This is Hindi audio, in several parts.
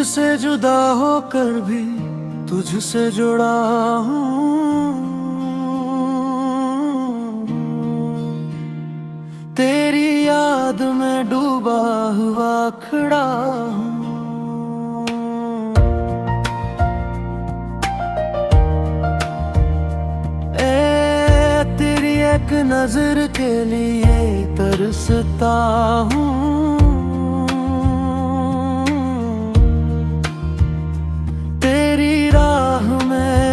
तुझसे जुदा होकर भी तुझसे जुड़ा हूँ। तेरी याद में डूबा हुआ खड़ा हूँ। तेरी एक नजर के लिए तरसता हूँ।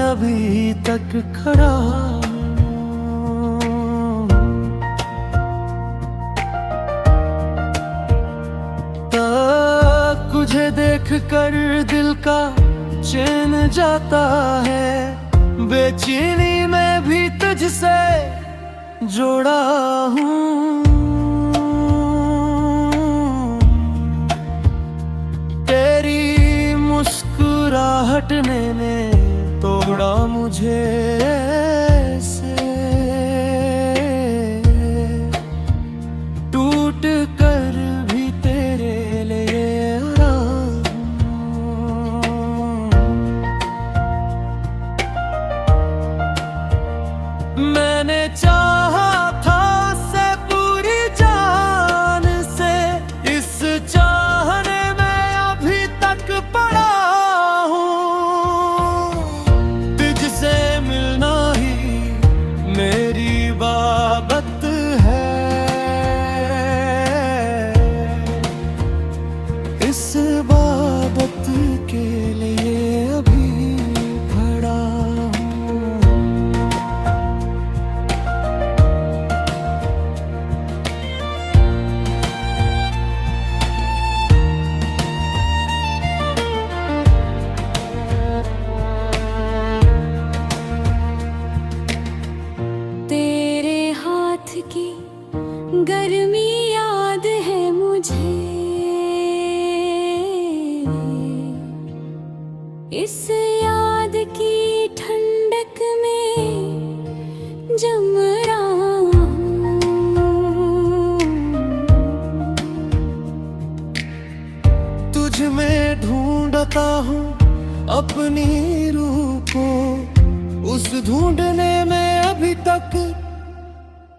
अभी तक खड़ा तुझे देख कर दिल का चैन जाता है। बेचैनी में भी तुझसे जोड़ा हूँ। तेरी मुस्कुराहट ने तोड़ा मुझे ऐसे, टूट कर भी तेरे लिए आया हूँ। मैंने चाहा था उससे पूरी जान से, इस चाहने में अभी तक पड़ा बाबत है। इस बाबत के लिए अभी खड़ा हूँ। की गर्मी याद है मुझे, इस याद की ठंडक में जम रहा हूँ। तुझ में ढूंढता हूँ अपनी रूह को, उस ढूंढने में अभी तक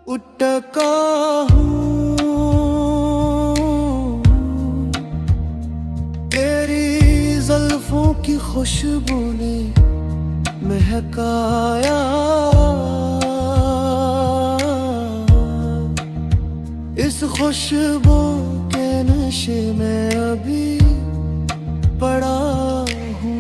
उटका हूँ। तेरी ज़ुल्फ़ों की खुशबू ने महकाया, इस खुशबू के नशे में अभी पड़ा हूँ।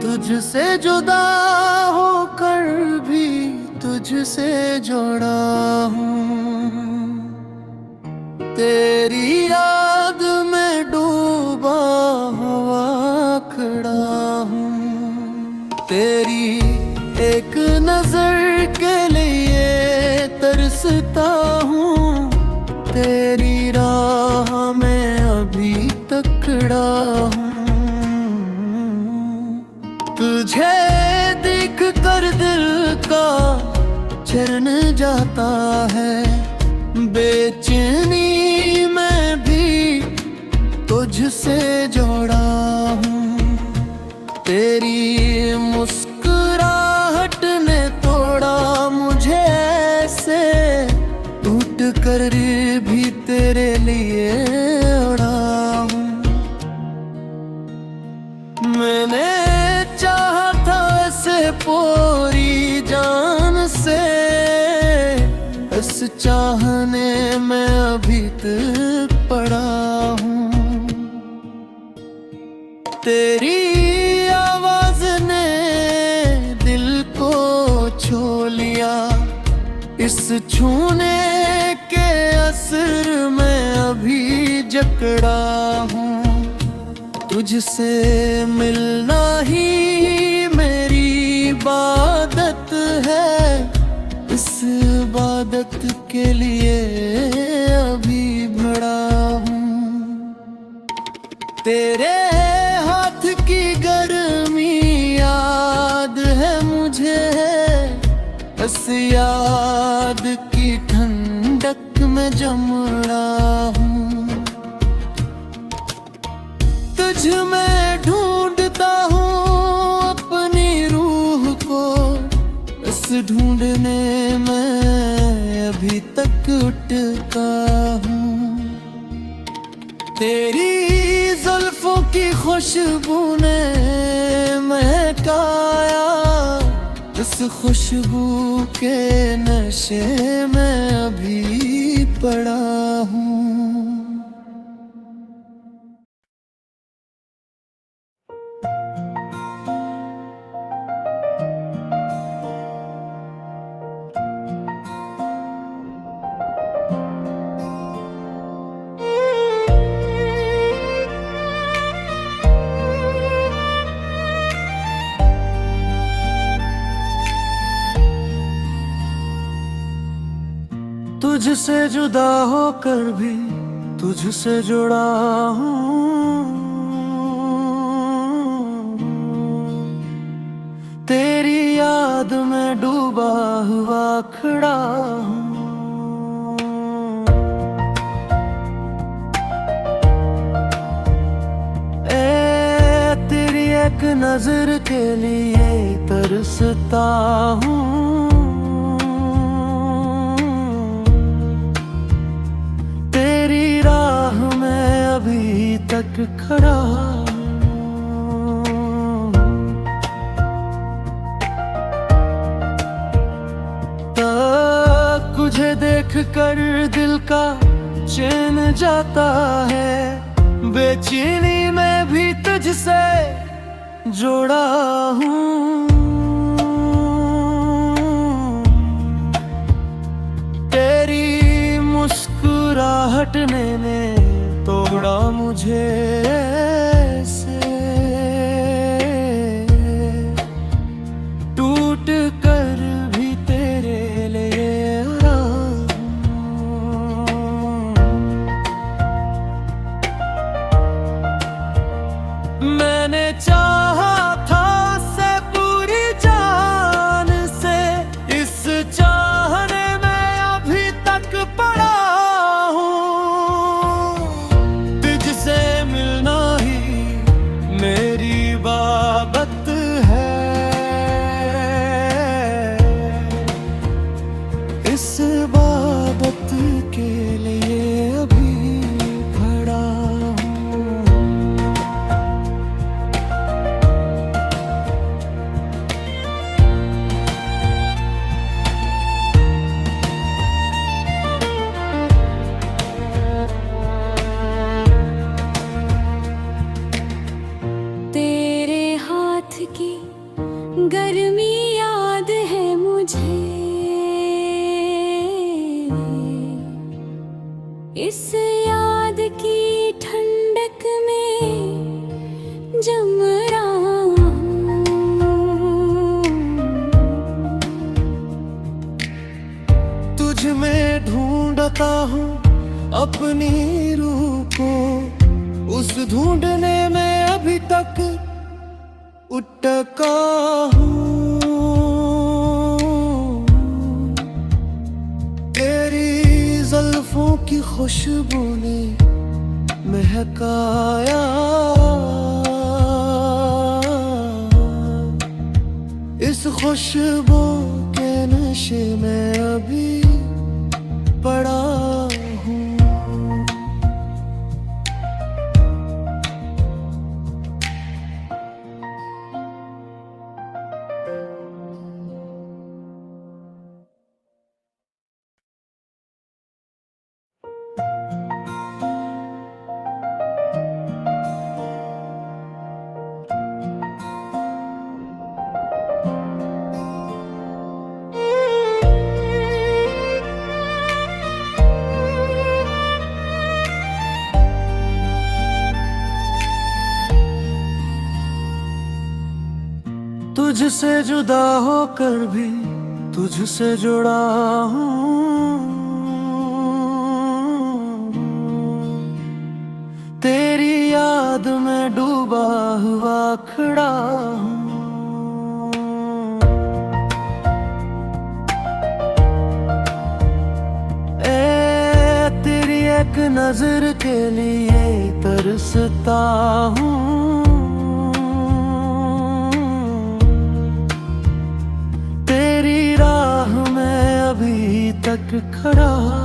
तुझसे जुदा होकर भी तुझसे जोड़ा हूँ। तेरी याद में डूबा हुआ खड़ा हूँ। तेरी एक नजर के लिए तरसता हूँ। तेरी राह में अभी तक खड़ा हूँ। तुझे देख कर दिल का चैन जाता है। बेचैनी में भी तुझसे जोड़ा हूँ। तेरी मुस्कुराहट ने तोड़ा मुझे ऐसे, टूट कर भी तेरे लिए उड़ा हूँ। मैंने चाहा था ऐसे पूरी जान से, इस चाहने में अभी तक पड़ा हूँ। तेरी आवाज ने दिल को छू लिया, इस छूने असर में अभी जकड़ा हूँ। तुझसे मिलना ही मेरी इबादत है, इस इबादत के लिए अभी भड़ा हूँ। तेरे हाथ की गर्मी याद है मुझे, बस याद की ठंडक में जम रहा हूँ। तुझ में ढूंढता हूँ अपनी रूह को, बस ढूंढने में अभी तक अटका हूँ। तेरी जुल्फों की खुशबू ने महकाया, उस खुशबू के नशे में अभी पड़ा हूँ। तुझसे जुदा होकर भी तुझसे जुड़ा हूँ। तेरी याद में डूबा हुआ खड़ा हूँ। तेरी एक नजर के लिए तरसता हूँ। अभी तक खड़ा हूँ। तुझे देख कर दिल का चैन जाता है, बेचैनी में भी तुझसे जोड़ा हूँ। तेरी मुस्कुराहट ने तोड़ा मुझे ऐसे, टूट कर भी तेरे लिए आया हूँ। मैंने चाहा था से पूरी जान से, इस चाहने में अभी तक पड़ा बाबत है, इस बाबत के लिए अभी खड़ा हूँ। की गर्मी याद है मुझे, इस याद की ठंडक में जम रहा हूँ। तुझ में ढूंढता हूँ अपनी रूह को, उस ढूंढने में अभी तक उटका हूँ। तेरी जुल्फों की खुशबू ने महकाया, इस खुशबू के नशे में अभी पड़ा हूँ। तुझसे जुदा होकर भी तुझसे जुड़ा हूँ, तेरी याद में डूबा हुआ खड़ा हूँ। तेरी एक नजर के लिए तरसता हूँ, तेरी राह में अभी तक खड़ा हूँ।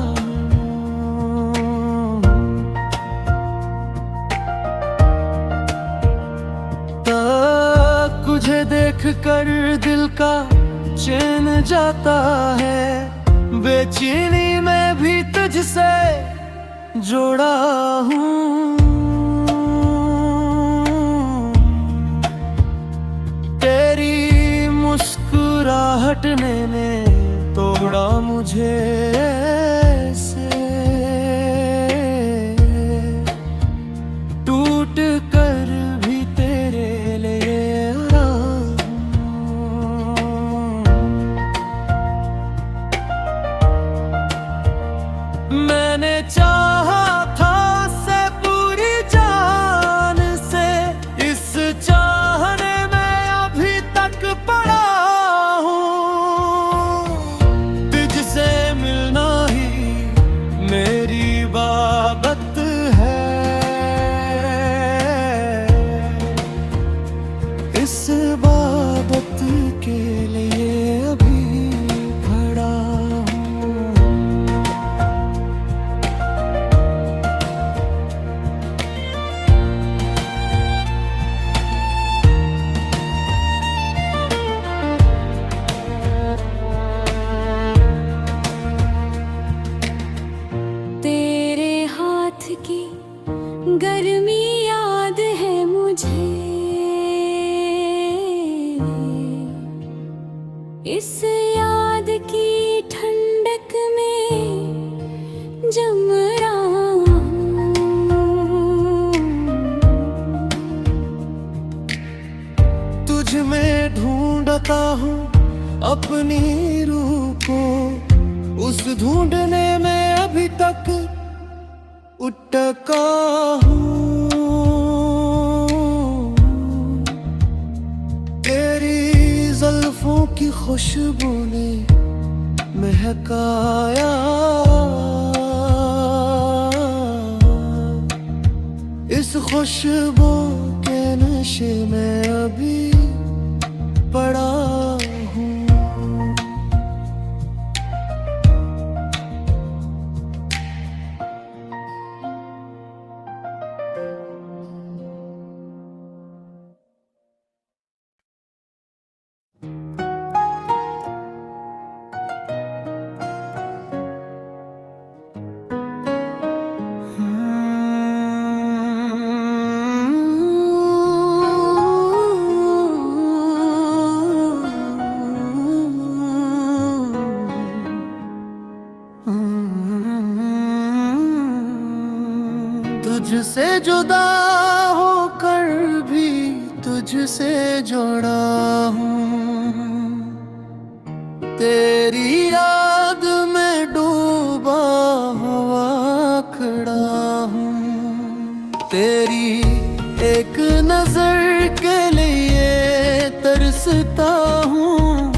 तुझे देख कर दिल का चैन जाता है, बेचैनी में भी तुझसे जोड़ा हूँ। तेरी मुस्कुराहट ने तोड़ा मुझे ऐसे, टूट कर भी तेरे लिए मैंने चाहा था से पूरी जान से, इस चाहने में अभी तक पड़ा हूँ। तुझसे मिलना ही मेरी बाबत है, इस बाबत के लिए अभी खड़ा हूँ। तेरे हाथ की गर्मी याद है मुझे, इस याद की ठंडक में जम रहा हूँ। तुझ में ढूंढता हूँ अपनी रूह को, उस ढूंढने में अभी तक उटका हूँ। तेरी जुल्फों की खुशबू ने महकाया, इस खुशबू के नशे में अभी पड़ा हूँ। तुझसे जुदा होकर भी तुझसे जुड़ा हूँ, तेरी याद में डूबा हुआ खड़ा हूँ। तेरी एक नजर के लिए तरसता हूँ,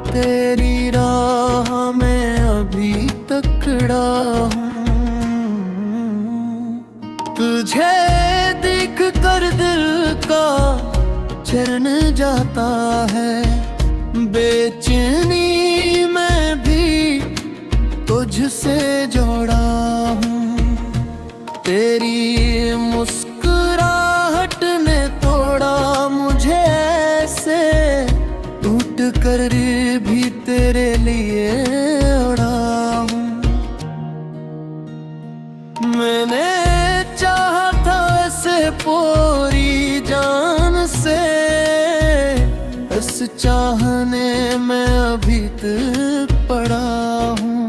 तेरी राह में अभी तक खड़ा हूँ। तुझे देख कर दिल का चैन जाता है, बेचैनी में भी तुझसे जोड़ा हूँ। तेरी मुस्कुराहट ने तोड़ा मुझे ऐसे, टूट कर भी तेरे लिए उड़ा हूँ। मैंने चाहा था ऐसे पूरी जान से, इस चाहने में अभी तक पड़ा हूँ।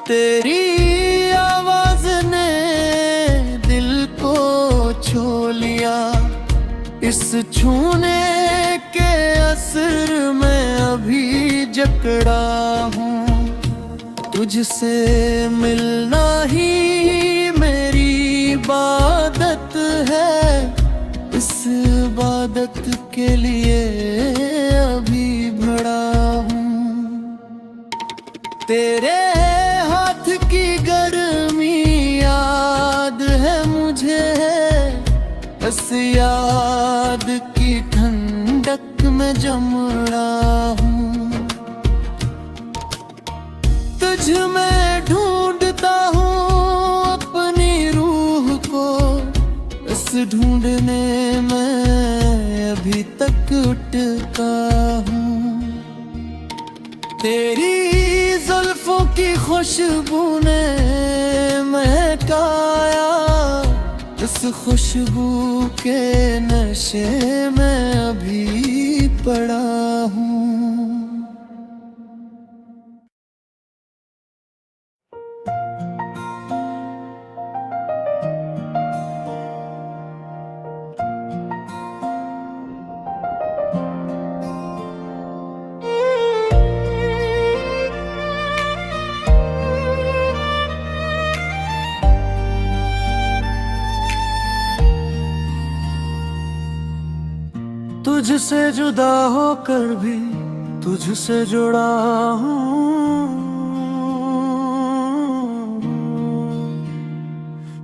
तेरी आवाज ने दिल को छू लिया, इस छूने के असर में अभी जकड़ा हूँ। तुझसे मिलना ही मेरी इबादत है, इस इबादत के लिए अभी भड़ा हूँ। तेरे हाथ की गर्मी याद है मुझे, बस याद की ठंडक में जम रहा हूँ। तुझ में ढूंढता हूँ अपनी रूह को, इस ढूंढने में अभी तक अटका हूँ। तेरी जुल्फों की खुशबू ने महकाया, इस खुशबू के नशे में अभी पड़ा हूँ। तुझसे जुदा होकर भी तुझसे जुड़ा हूँ।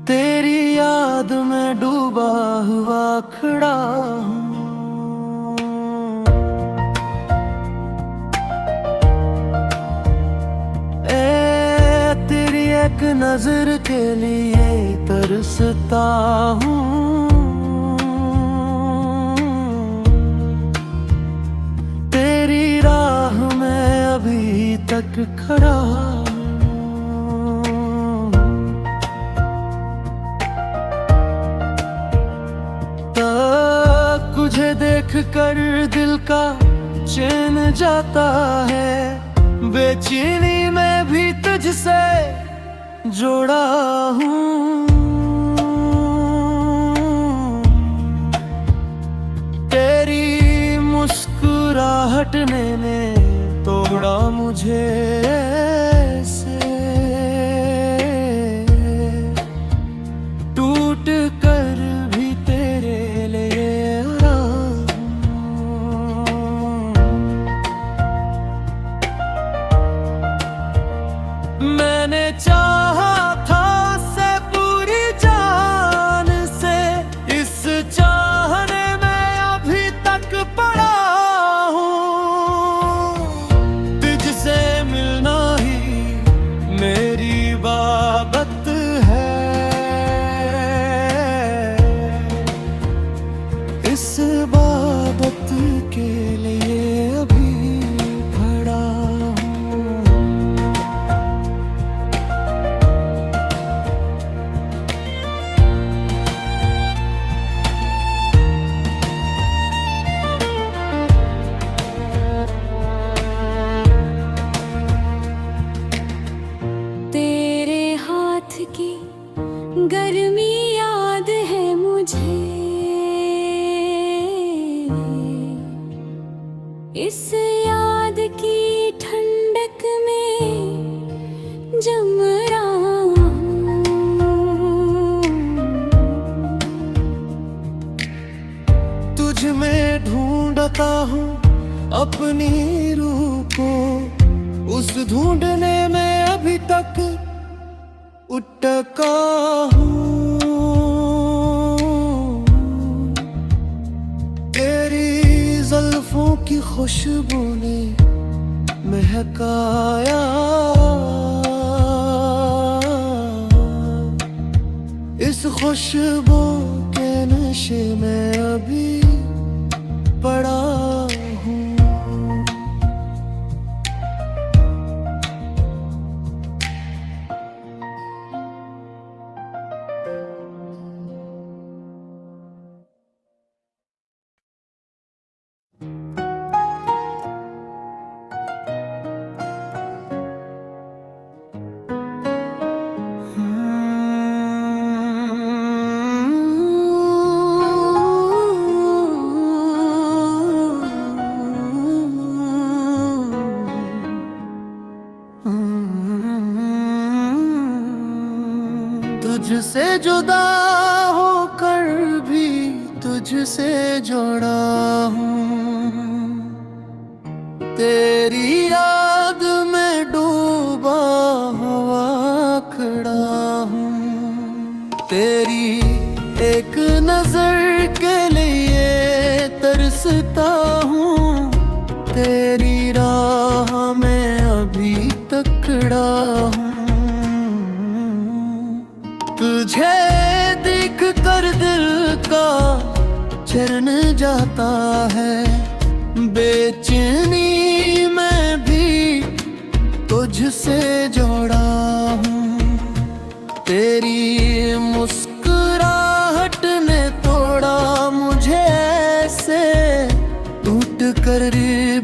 तेरी याद में डूबा हुआ खड़ा हूँ। तेरी एक नजर के लिए तरसता हूँ। तक खड़ा तक तुझे देख कर दिल का चैन जाता है। बेचैनी में भी तुझसे जोड़ा हूँ। तेरी मुस्कुराहट ने तोड़ा मुझे ऐसे, टूट कर भी तेरे लिए आया हूँ। मैंने चाहा था से पूरी जान से, इस चाहने में अभी तक पड़ा बाबत है। इस बाबत के लिए अभी खड़ा हूँ। की गर्मी याद है मुझे, इस याद की ठंडक में जम रहा हूँ। तुझ में ढूंढता हूँ अपनी रूह को, उस ढूंढने में अभी तक उटका हूँ। तेरी जुल्फों की खुशबू ने महकाया, इस खुशबू के नशे में अभी पड़ा हूँ। जुदा होकर भी तुझसे जुड़ा हूँ। तेरी याद में डूबा हुआ खड़ा हूँ। तेरी एक नजर के लिए तरसता हूँ। तेरी राह में अभी तक खड़ा हूँ। तुझे देख कर दिल का चैन जाता है। बेचैनी मैं भी तुझसे जोड़ा हूँ। तेरी मुस्कुराहट ने तोड़ा मुझे ऐसे, टूट कर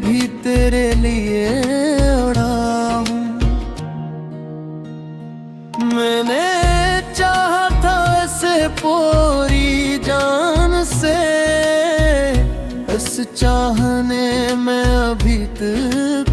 भी तेरे लिए उड़ा हूँ। मैंने चाहा था ऐसे पूरी जान से, इस चाहने में अभी तक